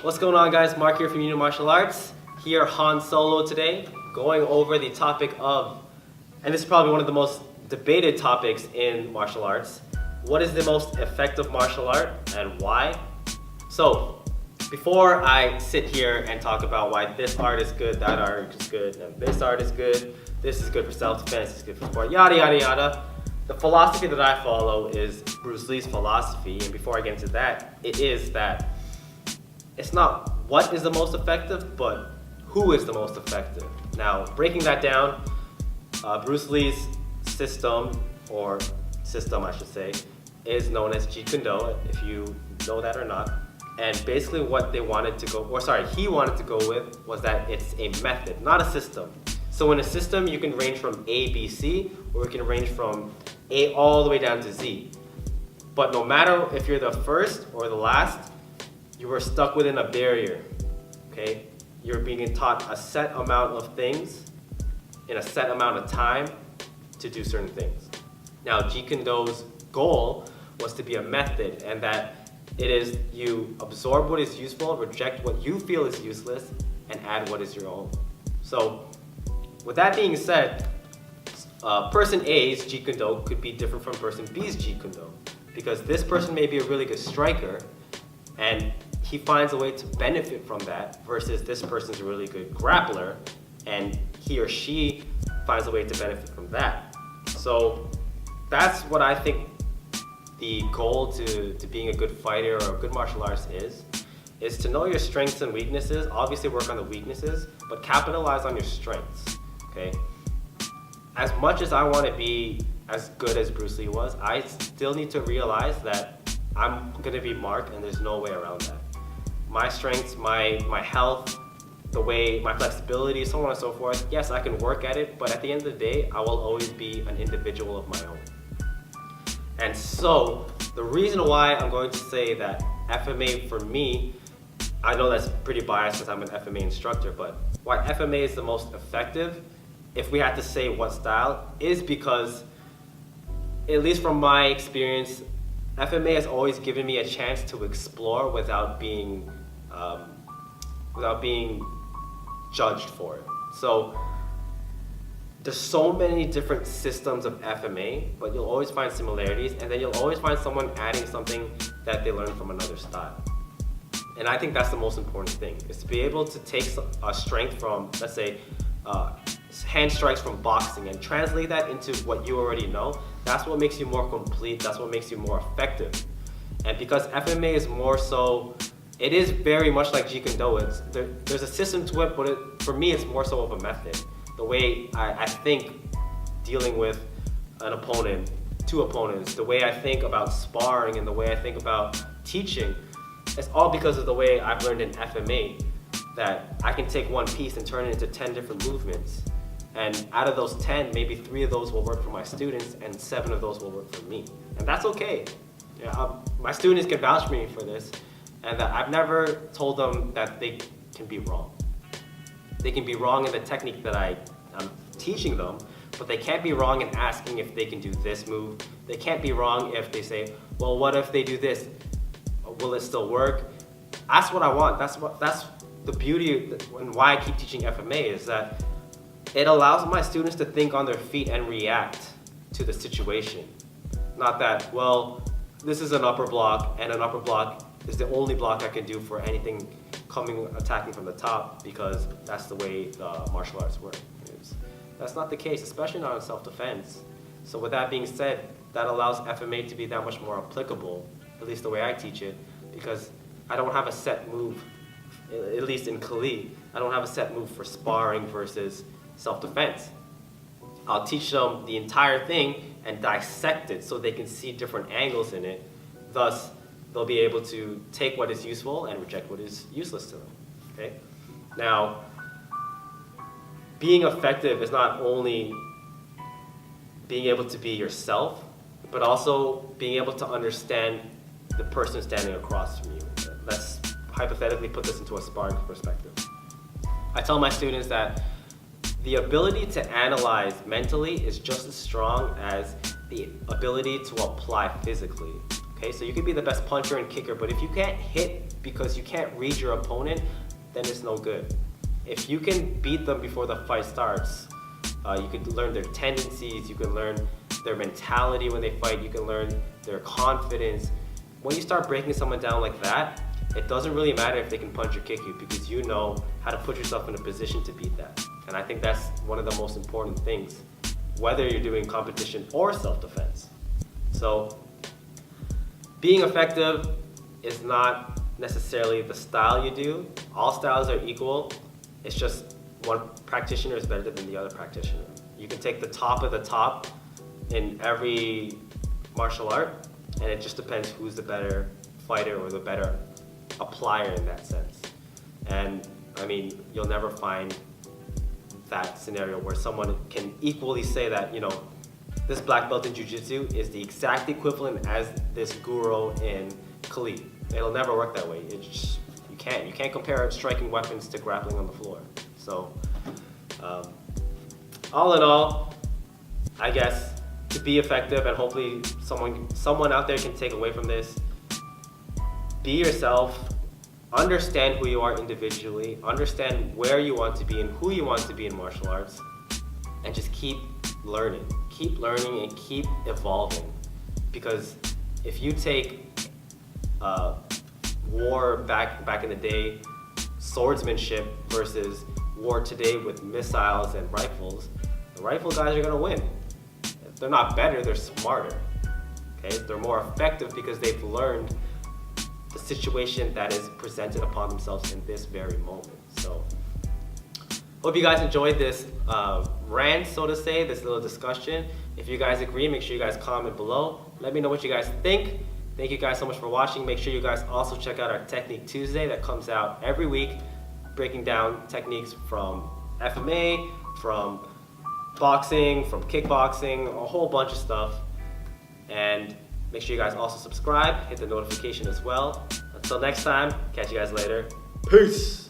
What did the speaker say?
What's going on, guys? Mark here from Unit Martial Arts. Here, Han Solo today, going over the topic of, and this is probably one of the most debated topics in martial arts, what is the most effective martial art and why? So, before I sit here and talk about why this art is good, that art is good, and this art is good, this is good for self-defense, this is good for sport, yada yada yada. The philosophy that I follow is Bruce Lee's philosophy, and before I get into that, it is that it's not what is the most effective, but who is the most effective. Now, breaking that down, Bruce Lee's system I should say, is known as Jeet Kune Do, if you know that or not. And basically what he wanted to go with was that it's a method, not a system. So in a system, you can range from A, B, C, or you can range from A all the way down to Z. But no matter if you're the first or the last, you were stuck within a barrier, okay? You're being taught a set amount of things in a set amount of time to do certain things. Now, Jeet Kune Do's goal was to be a method, and that it is you absorb what is useful, reject what you feel is useless, and add what is your own. So, with that being said, person A's Jeet Kune Do could be different from person B's Jeet Kune Do, because this person may be a really good striker, and he finds a way to benefit from that, versus this person's a really good grappler, and he or she finds a way to benefit from that. So that's what I think the goal to being a good fighter or a good martial artist is to know your strengths and weaknesses, obviously work on the weaknesses, but capitalize on your strengths, okay? As much as I want to be as good as Bruce Lee was, I still need to realize that I'm gonna be Mark, and there's no way around that. My strengths, my health, my flexibility, so on and so forth, yes, I can work at it, but at the end of the day, I will always be an individual of my own. And so, the reason why I'm going to say that FMA for me, I know that's pretty biased because I'm an FMA instructor, but why FMA is the most effective, if we had to say what style, is because, at least from my experience, FMA has always given me a chance to explore without being judged for it. So there's so many different systems of FMA, but you'll always find similarities, and then you'll always find someone adding something that they learned from another style. And I think that's the most important thing, is to be able to take a strength from, let's say, hand strikes from boxing and translate that into what you already know. That's what makes you more complete, that's what makes you more effective. And because FMA is more so, it is very much like Jeet Kune Do. There's a system to it, but for me it's more so of a method. The way I think dealing with an opponent, two opponents, the way I think about sparring and the way I think about teaching, it's all because of the way I've learned in FMA, that I can take one piece and turn it into 10 different movements. And out of those 10, maybe 3 of those will work for my students and 7 of those will work for me. And that's okay. Yeah, my students can vouch for me for this, and that I've never told them that they can be wrong. They can be wrong in the technique that I'm teaching them, but they can't be wrong in asking if they can do this move. They can't be wrong if they say, well, what if they do this? Will it still work? That's what I want. That's the beauty and why I keep teaching FMA, is that it allows my students to think on their feet and react to the situation. Not that, well, this is an upper block, and an upper block is the only block I can do for anything attacking from the top, because that's the way the martial arts work. That's not the case, especially not in self-defense. So with that being said, that allows FMA to be that much more applicable, at least the way I teach it, because I don't have a set move, at least in Kali, I don't have a set move for sparring versus self-defense. I'll teach them the entire thing and dissect it so they can see different angles in it. Thus, they'll be able to take what is useful and reject what is useless to them, okay? Now, being effective is not only being able to be yourself, but also being able to understand the person standing across from you. Let's hypothetically put this into a sparring perspective. I tell my students that the ability to analyze mentally is just as strong as the ability to apply physically. Okay, so you could be the best puncher and kicker, but if you can't hit because you can't read your opponent, then it's no good. If you can beat them before the fight starts, you can learn their tendencies, you can learn their mentality when they fight, you can learn their confidence. When you start breaking someone down like that, it doesn't really matter if they can punch or kick you because you know how to put yourself in a position to beat that. And I think that's one of the most important things, whether you're doing competition or self-defense. So being effective is not necessarily the style you do. All styles are equal. It's just one practitioner is better than the other practitioner. You can take the top of the top in every martial art, and it just depends who's the better fighter or the better applier in that sense. And I mean, you'll never find that scenario where someone can equally say that, you know, this black belt in jiu-jitsu is the exact equivalent as this guru in Kali. It'll never work that way. It's just, you can't compare striking weapons to grappling on the floor. So, all in all, I guess to be effective, and hopefully someone out there can take away from this, be yourself, understand who you are individually, understand where you want to be and who you want to be in martial arts, and just keep learning and keep evolving. Because if you take war back in the day, swordsmanship versus war today with missiles and rifles, the rifle guys are gonna win. If they're not better, they're smarter. Okay, they're more effective because they've learned the situation that is presented upon themselves in this very moment. So, hope you guys enjoyed this rant, so to say, this little discussion. If you guys agree, make sure you guys comment below. Let me know what you guys think. Thank you guys so much for watching. Make sure you guys also check out our Technique Tuesday that comes out every week, breaking down techniques from FMA, from boxing, from kickboxing, a whole bunch of stuff. And make sure you guys also subscribe, hit the notification as well. Until next time, catch you guys later. Peace!